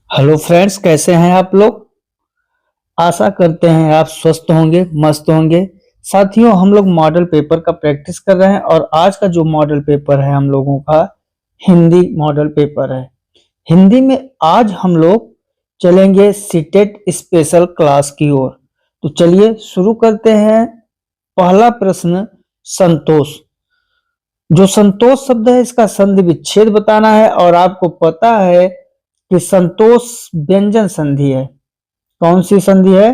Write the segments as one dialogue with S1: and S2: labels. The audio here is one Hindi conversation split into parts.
S1: हेलो फ्रेंड्स, कैसे हैं आप लोग। आशा करते हैं आप स्वस्थ होंगे, मस्त होंगे। साथियों, हम लोग मॉडल पेपर का प्रैक्टिस कर रहे हैं और आज का जो मॉडल पेपर है हम लोगों का हिंदी मॉडल पेपर है। हिंदी में आज हम लोग चलेंगे सीटेट स्पेशल क्लास की ओर। तो चलिए शुरू करते हैं। पहला प्रश्न, संतोष। जो संतोष शब्द है इसका संधि विच्छेद बताना है और आपको पता है कि संतोष व्यंजन संधि है। कौन सी संधि है?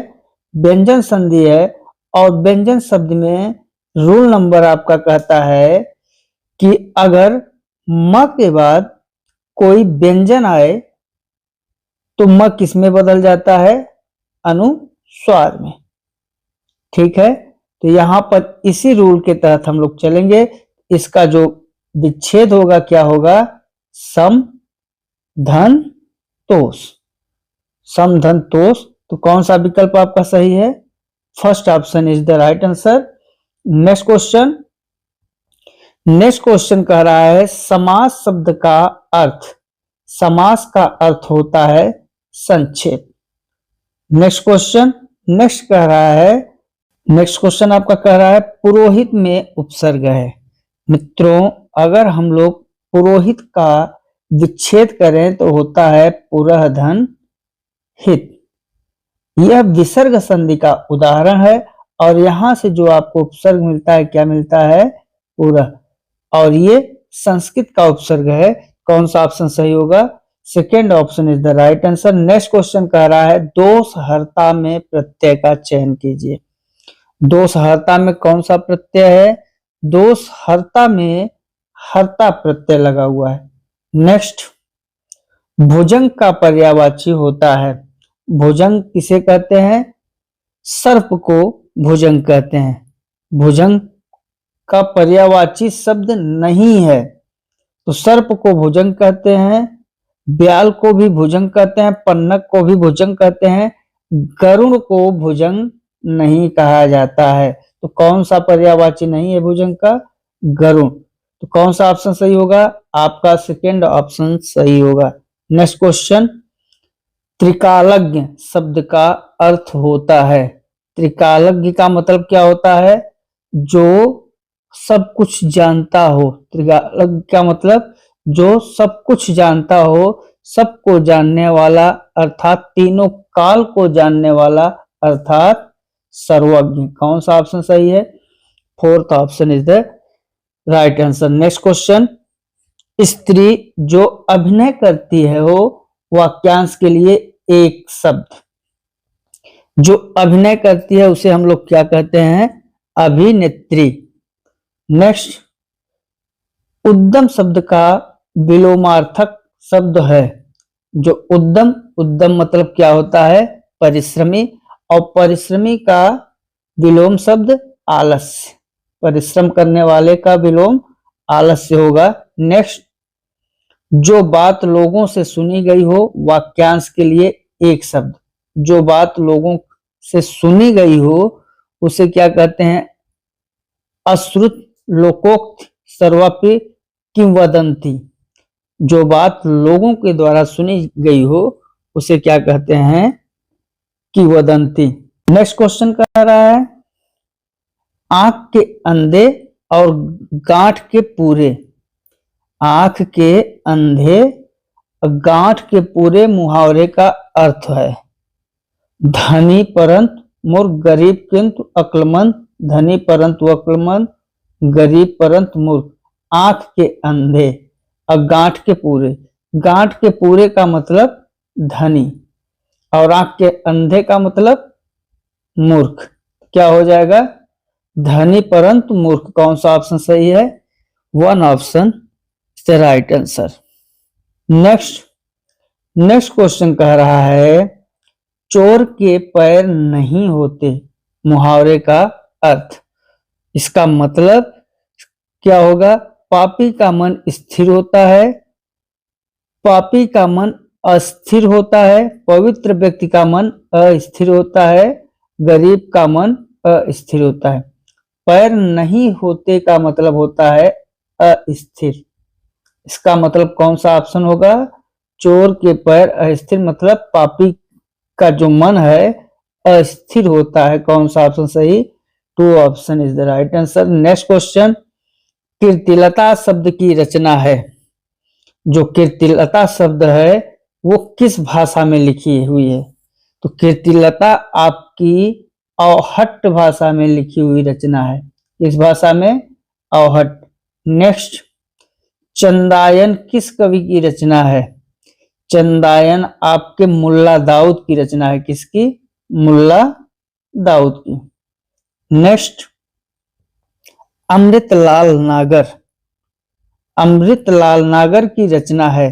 S1: व्यंजन संधि है। और व्यंजन शब्द में रूल नंबर आपका कहता है कि अगर म के बाद कोई व्यंजन आए तो म किस में बदल जाता है? अनुस्वार में। ठीक है, तो यहां पर इसी रूल के तहत हम लोग चलेंगे। इसका जो विच्छेद होगा क्या होगा? सम धन तोष। सम धन तोष। तो कौन सा विकल्प आपका सही है? First option is the right answer. Next question. Next question कह रहा है समास शब्द का अर्थ। समास का अर्थ होता है संक्षेप। Next question. नेक्स्ट कह रहा है, नेक्स्ट क्वेश्चन आपका कह रहा है पुरोहित में उपसर्ग है। मित्रों, अगर हम लोग पुरोहित का विच्छेद करें तो होता है पुरह धन हित। यह विसर्ग संधि का उदाहरण है और यहां से जो आपको उपसर्ग मिलता है क्या मिलता है? पुरह। और ये संस्कृत का उपसर्ग है। कौन सा ऑप्शन सही होगा? Second option is the right answer. Next question कह रहा है दोषहर्ता में प्रत्यय का चयन कीजिए। दोषहर्ता में कौन सा प्रत्यय है? दोषहर्ता में हर्ता प्रत्यय लगा हुआ है। नेक्स्ट, भुजंग का पर्यायवाची होता है। भुजंग किसे कहते हैं? सर्प को भुजंग कहते हैं। भुजंग का पर्यायवाची शब्द नहीं है तो सर्प को भुजंग कहते हैं, ब्याल को भी भुजंग कहते हैं, पन्नग को भी भुजंग कहते हैं। गरुड़ को भुजंग नहीं कहा जाता है। तो कौन सा पर्यायवाची नहीं है भुजंग का? गरुड़। तो कौन सा ऑप्शन सही होगा? आपका सेकेंड ऑप्शन सही होगा। Next question. त्रिकालज्ञ शब्द का अर्थ होता है। त्रिकालज्ञ का मतलब क्या होता है? जो सब कुछ जानता हो। त्रिकालज्ञ का मतलब जो सब कुछ जानता हो, सबको जानने वाला, अर्थात तीनों काल को जानने वाला, अर्थात सर्वज्ञ। कौन सा ऑप्शन सही है? Fourth option is the right answer. Next question. स्त्री जो अभिनय करती है हो वाक्यांश के लिए एक शब्द। जो अभिनय करती है उसे हम लोग क्या कहते हैं? अभिनेत्री। नेक्स्ट, उद्यम शब्द का विलोमार्थक शब्द है। जो उद्यम, उद्यम मतलब क्या होता है? परिश्रमी। और परिश्रमी का विलोम शब्द आलस्य। परिश्रम करने वाले का विलोम आलस्य होगा। नेक्स्ट, जो बात लोगों से सुनी गई हो वाक्यांश के लिए एक शब्द। जो बात लोगों से सुनी गई हो उसे क्या कहते हैं? अश्रुत, लोकोक्त, सर्वापि किंवदंती। जो बात लोगों के द्वारा सुनी गई हो उसे क्या कहते हैं? किंवदंती। नेक्स्ट क्वेश्चन कह रहा है आंख के अंधे और गांठ के पूरे। आंख के अंधे गांठ के पूरे मुहावरे का अर्थ है धनी परंतु मूर्ख, गरीब किंतु अक्लमंद, धनी परंतु अक्लमंद, गरीब परंतु मूर्ख। आंख के अंधे और गांठ के पूरे। गांठ के पूरे का मतलब धनी और आंख के अंधे का मतलब मूर्ख। क्या हो जाएगा? धनी परंतु मूर्ख। कौन सा ऑप्शन सही है? One option the right answer. Next, next question कह रहा है चोर के पैर नहीं होते। मुहावरे का अर्थ। इसका मतलब क्या होगा? पापी का मन स्थिर होता है, पापी का मन अस्थिर होता है, पवित्र व्यक्ति का मन अस्थिर होता है, गरीब का मन अस्थिर होता है। पैर नहीं होते का मतलब होता है अस्थिर। इसका मतलब कौन सा ऑप्शन होगा? चोर के पैर अस्थिर मतलब पापी का जो मन है अस्थिर होता है। कौन सा ऑप्शन सही? 2 option is the right answer. Next question, Kirtilata शब्द की रचना है। जो कीर्तिलता शब्द है वो किस भाषा में लिखी हुई है? तो कीर्तिलता आपकी अवहट्ट भाषा में लिखी हुई रचना है। किस भाषा में? अवहट्ट। नेक्स्ट, चंदायन किस कवि की रचना है? चंदायन आपके मुल्ला दाऊद की रचना है। किसकी? मुल्ला दाऊद की। नेक्स्ट, अमृतलाल नागर। अमृतलाल नागर की रचना है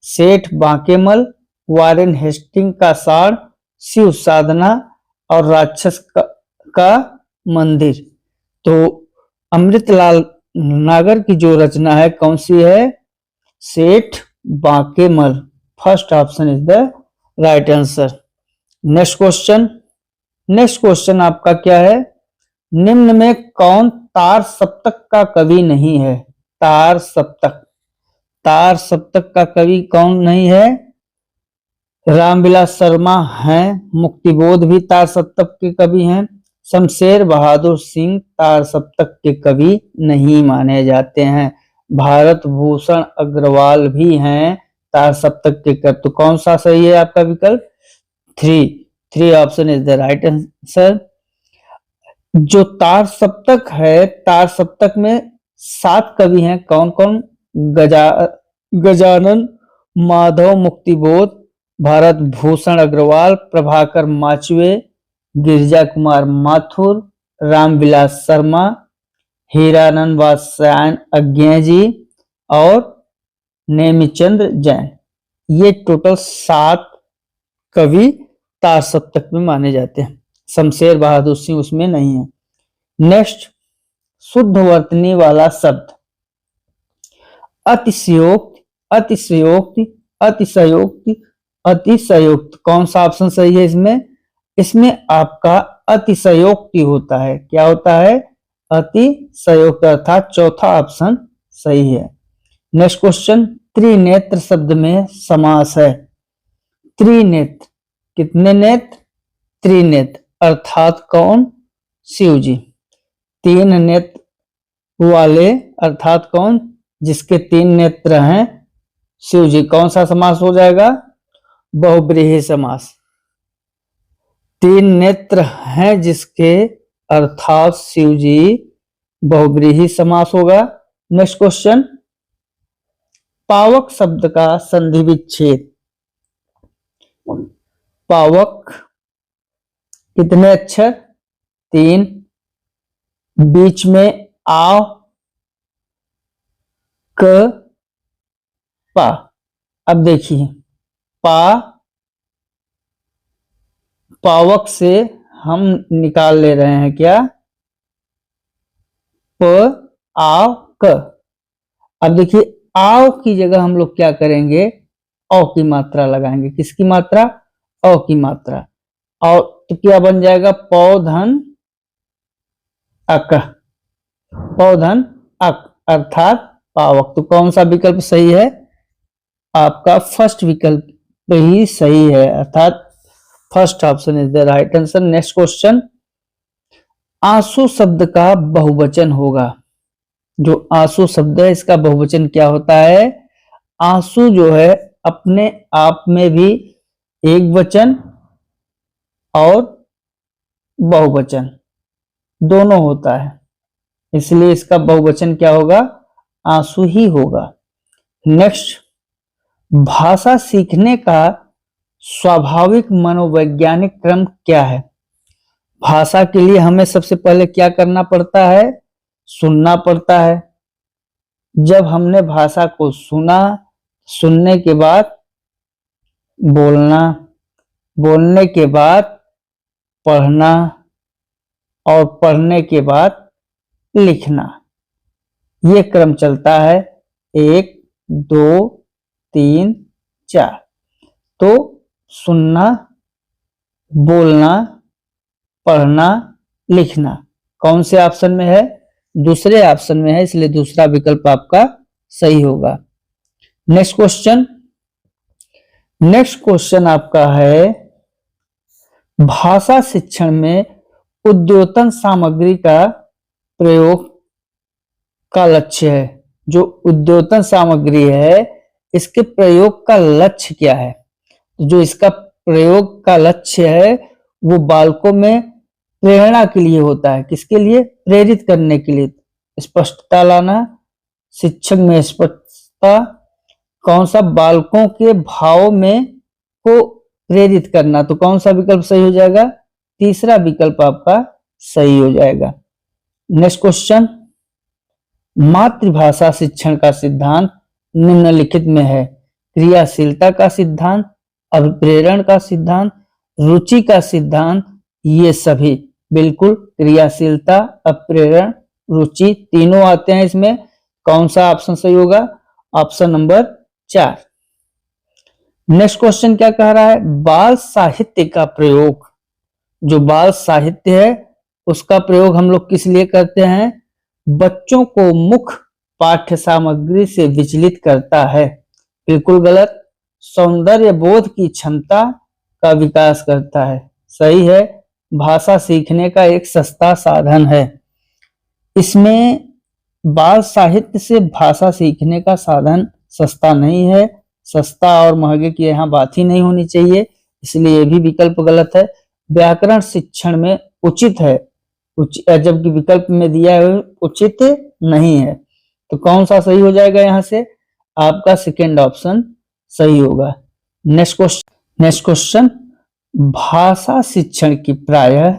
S1: सेठ बांकेमल, वारेन हेस्टिंग का साड़, शिव साधना और राक्षस का मंदिर। तो अमृतलाल नागर की जो रचना है कौन सी है? Seth Bankemal. First option is the right answer. Next question, next question आपका क्या है? निम्न में कौन तार सप्तक का कवि नहीं है? तार सप्तक, तार सप्तक का कवि कौन नहीं है? रामविलास शर्मा हैं। मुक्तिबोध भी तार सप्तक के कवि हैं। शमशेर बहादुर सिंह तार सप्तक के कवि नहीं माने जाते हैं। भारत भूषण अग्रवाल भी हैं तार सप्तक के कवि। तो कौन सा सही है आपका विकल्प? 3 option is the right answer. जो तार सप्तक है, तार सप्तक में 7 कवि हैं। कौन कौन? गजानन, माधव मुक्तिबोध, भारत भूषण अग्रवाल, प्रभाकर माचवे, गिरजा कुमार माथुर, रामविलास शर्मा, हीरानंद वात्स्यायन अज्ञे जी और नेमिचंद्र जैन। ये टोटल 7 कवि तार सप्तक में माने जाते हैं। शमशेर बहादुर सिंह उसमें नहीं है। नेक्स्ट, शुद्ध वर्तनी वाला शब्द। अतिशयोक्ति, अतिशयोक्ति, अतिशयोक्ति, अतिशयोक्ति। कौन सा ऑप्शन सही है इसमें? इसमें आपका अतिशयोक्ति होता है। क्या होता है? अतिशयोक्ति, अर्थात चौथा ऑप्शन सही है। नेक्स्ट क्वेश्चन, त्रिनेत्र शब्द में समास है। त्रिनेत्र, कितने नेत्र? त्रिनेत्र, अर्थात कौन? शिव जी। 3 नेत्र वाले अर्थात कौन? जिसके 3 नेत्र हैं, शिव जी। कौन सा समास हो जाएगा? बहुब्रीहि समास। 3 नेत्र हैं जिसके अर्थात शिव जी, बहुब्रीहि समास होगा। नेक्स्ट क्वेश्चन, पावक शब्द का संधि विच्छेद। पावक कितने अक्षर? 3। बीच में आ, क, पा। अब देखिए, पावक से हम निकाल ले रहे हैं क्या? प, आ, क। अब देखिए, आव की जगह हम लोग क्या करेंगे? औ की मात्रा लगाएंगे। किसकी मात्रा? औ की मात्रा। और तो क्या बन जाएगा? पौधन अक, पौधन अक अर्थात पावक। तो कौन सा विकल्प सही है? आपका फर्स्ट विकल्प ही सही है, अर्थात first option is the right answer. Next question, आंसू शब्द का बहुवचन होगा। जो आंसू शब्द है इसका बहुवचन क्या होता है? आंसू जो है अपने आप में भी एक वचन और बहुवचन दोनों होता है, इसलिए इसका बहुवचन क्या होगा? आंसू ही होगा। नेक्स्ट, भाषा सीखने का स्वाभाविक मनोवैज्ञानिक क्रम क्या है? भाषा के लिए हमें सबसे पहले क्या करना पड़ता है? सुनना पड़ता है। जब हमने भाषा को सुना, सुनने के बाद बोलना, बोलने के बाद पढ़ना और पढ़ने के बाद लिखना, ये क्रम चलता है 1 2 3 4। तो सुनना, बोलना, पढ़ना, लिखना कौन से ऑप्शन में है? दूसरे ऑप्शन में है, इसलिए दूसरा विकल्प आपका सही होगा। नेक्स्ट क्वेश्चन, नेक्स्ट क्वेश्चन आपका है, भाषा शिक्षण में उद्योतन सामग्री का प्रयोग का लक्ष्य है। जो उद्योतन सामग्री है इसके प्रयोग का लक्ष्य क्या है? जो इसका प्रयोग का लक्ष्य है वो बालकों में प्रेरणा के लिए होता है। किसके लिए? प्रेरित करने के लिए। स्पष्टता लाना, शिक्षक में स्पष्टता, कौन सा? बालकों के भाव में को प्रेरित करना। तो कौन सा विकल्प सही हो जाएगा? तीसरा विकल्प आपका सही हो जाएगा। नेक्स्ट क्वेश्चन, मातृभाषा शिक्षण का सिद्धांत निम्नलिखित में है। क्रियाशीलता का सिद्धांत, अभिप्रेरण का सिद्धांत, रुचि का सिद्धांत, ये सभी। बिल्कुल क्रियाशीलता, अभिप्रेरण, रुचि तीनों आते हैं इसमें। कौन सा ऑप्शन सही होगा? Option number 4। नेक्स्ट क्वेश्चन क्या कह रहा है? बाल साहित्य का प्रयोग। जो बाल साहित्य है उसका प्रयोग हम लोग किस लिए करते हैं? बच्चों को मुख्य पाठ्य सामग्री से विचलित करता है। बिल्कुल गलत। सौंदर्य बोध की क्षमता का विकास करता है। सही है। भाषा सीखने का एक सस्ता साधन है। इसमें बाल साहित्य से भाषा सीखने का साधन सस्ता नहीं है। सस्ता और महंगे की यहाँ बात ही नहीं होनी चाहिए, इसलिए ये भी विकल्प गलत है। व्याकरण शिक्षण में उचित है, जबकि विकल्प में दिया है उचित नहीं है। तो कौन सा सही हो जाएगा? यहाँ से आपका सेकेंड ऑप्शन सही होगा। नेक्स्ट क्वेश्चन, भाषा शिक्षण की प्रायः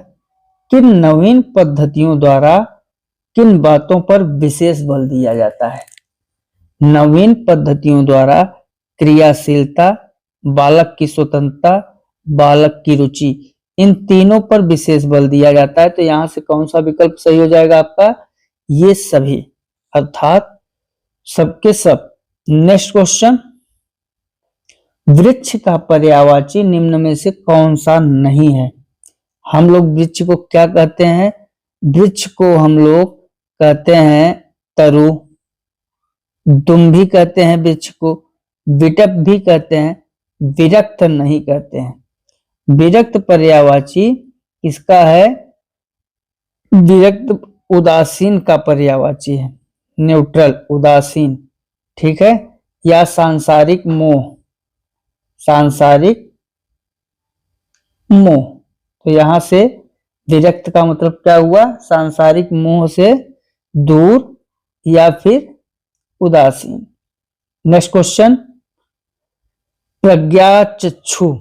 S1: किन नवीन पद्धतियों द्वारा किन बातों पर विशेष बल दिया जाता है? नवीन पद्धतियों द्वारा क्रियाशीलता, बालक की स्वतंत्रता, बालक की रुचि, इन तीनों पर विशेष बल दिया जाता है। तो यहां से कौन सा विकल्प सही हो जाएगा आपका? ये सभी, अर्थात सबके सब। नेक्स्ट क्वेश्चन, वृक्ष का पर्यायवाची निम्न में से कौन सा नहीं है? हम लोग वृक्ष को क्या कहते हैं? वृक्ष को हम लोग कहते हैं तरु, दुम भी कहते हैं वृक्ष को, विटप भी कहते हैं, विरक्त नहीं कहते हैं। विरक्त पर्यायवाची किसका है? विरक्त उदासीन का पर्यायवाची है, न्यूट्रल, उदासीन। ठीक है। या सांसारिक मोह, सांसारिक मोह। तो यहां से विरक्त का मतलब क्या हुआ? सांसारिक मोह से दूर या फिर उदासीन। नेक्स्ट क्वेश्चन, प्रज्ञा चक्षु।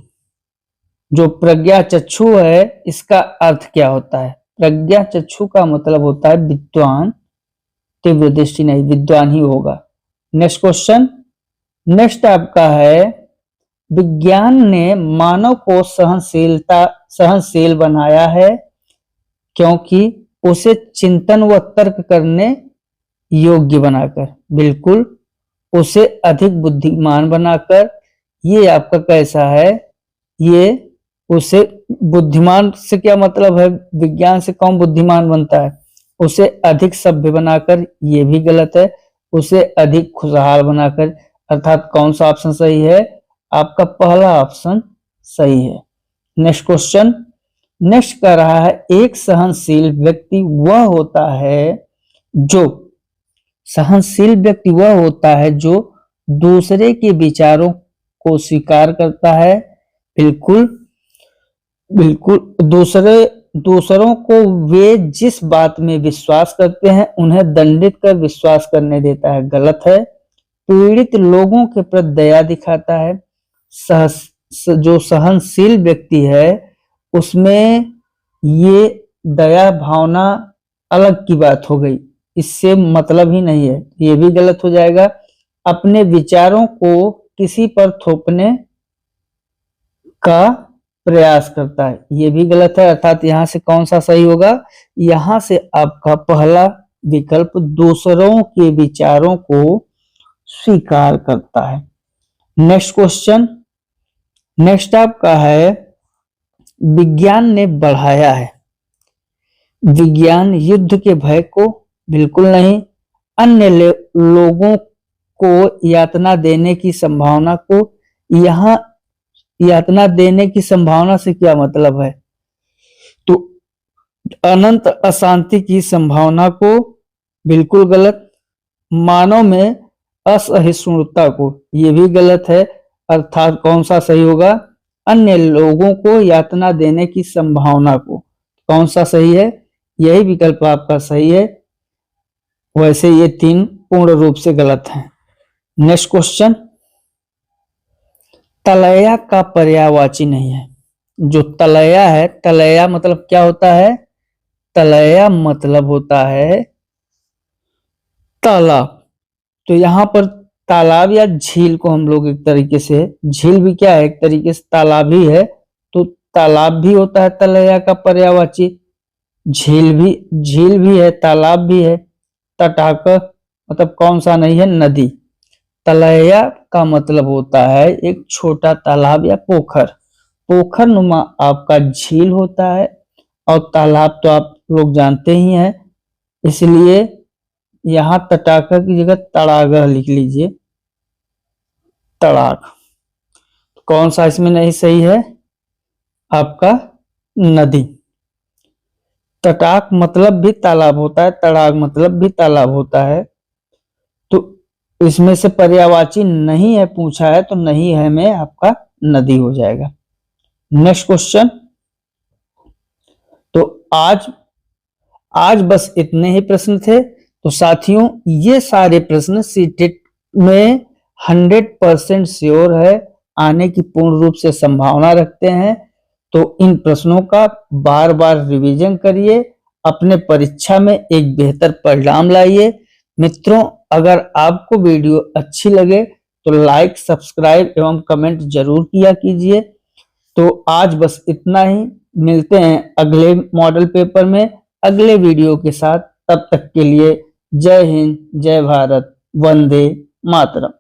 S1: जो प्रज्ञा चक्षु है इसका अर्थ क्या होता है? प्रज्ञा चक्षु का मतलब होता है विद्वान, तीव्र दृष्टि नहीं, विद्वान ही होगा। नेक्स्ट क्वेश्चन, नेक्स्ट आपका है, विज्ञान ने मानव को सहनशील बनाया है क्योंकि उसे चिंतन व तर्क करने योग्य बनाकर। बिल्कुल, उसे अधिक बुद्धिमान बनाकर। ये आपका कैसा है? ये उसे बुद्धिमान से क्या मतलब है? विज्ञान से कौन बुद्धिमान बनता है? उसे अधिक सभ्य बनाकर। ये भी गलत है। उसे अधिक खुशहाल बनाकर। अर्थात कौन सा ऑप्शन सही है? आपका पहला ऑप्शन सही है। नेक्स्ट क्वेश्चन, नेक्स्ट कह रहा है, एक सहनशील व्यक्ति वह होता है जो, सहनशील व्यक्ति वह होता है जो दूसरे के विचारों को स्वीकार करता है। बिल्कुल बिल्कुल, दूसरों को वे जिस बात में विश्वास करते हैं उन्हें दंडित कर विश्वास करने देता है। गलत है। पीड़ित लोगों के प्रति दया दिखाता है। जो सहनशील व्यक्ति है उसमें ये दया भावना अलग की बात हो गई, इससे मतलब ही नहीं है। ये भी गलत हो जाएगा। अपने विचारों को किसी पर थोपने का प्रयास करता है। ये भी गलत है। अर्थात यहां से कौन सा सही होगा? यहां से आपका पहला विकल्प दूसरों के विचारों को स्वीकार करता है। नेक्स्ट क्वेश्चन, नेक्स्ट आपका है, विज्ञान ने बढ़ाया है। विज्ञान युद्ध के भय को? बिल्कुल नहीं। अन्य लोगों को यातना देने की संभावना को? यहाँ यातना देने की संभावना से क्या मतलब है? तो अनंत अशांति की संभावना को, बिल्कुल गलत। मानव में असहिष्णुता को, ये भी गलत है। अर्थात कौन सा सही होगा? अन्य लोगों को यातना देने की संभावना को। कौन सा सही है? यही विकल्प आपका सही है। वैसे ये तीन पूर्ण रूप से गलत हैं। नेक्स्ट क्वेश्चन, तलैया का पर्यायवाची नहीं है। जो तलैया है, तलैया मतलब क्या होता है? तलैया मतलब होता है तालाब। तो यहाँ पर तालाब या झील को हम लोग एक तरीके से, झील भी क्या है? एक तरीके से तालाब ही है। तो तालाब भी होता है तलैया का पर्यायवाची, झील भी है, तालाब भी है। तटाक मतलब कौन सा नहीं है? नदी। तलैया का मतलब होता है एक छोटा तालाब या पोखर। पोखर नुमा आपका झील होता है, और तालाब तो आप लोग जानते ही हैं। इसलिए यहां तटाका की जगह तड़ागा लिख लीजिए, तड़ाक। कौन सा इसमें नहीं सही है? आपका नदी। तटाक मतलब भी तालाब होता है, तड़ाक मतलब भी तालाब होता है। तो इसमें से पर्यायवाची नहीं है पूछा है, तो नहीं है में आपका नदी हो जाएगा। Next question. तो आज बस इतने ही प्रश्न थे। तो साथियों, ये सारे प्रश्न सीटेट में 100% श्योर है, आने की पूर्ण रूप से संभावना रखते हैं। तो इन प्रश्नों का बार बार रिवीजन करिए, अपने परीक्षा में एक बेहतर परिणाम लाइए। मित्रों, अगर आपको वीडियो अच्छी लगे तो लाइक, सब्सक्राइब एवं कमेंट जरूर किया कीजिए। तो आज बस इतना ही, मिलते हैं अगले मॉडल पेपर में अगले वीडियो के साथ। तब तक के लिए जय हिंद, जय भारत, वंदे मातरम।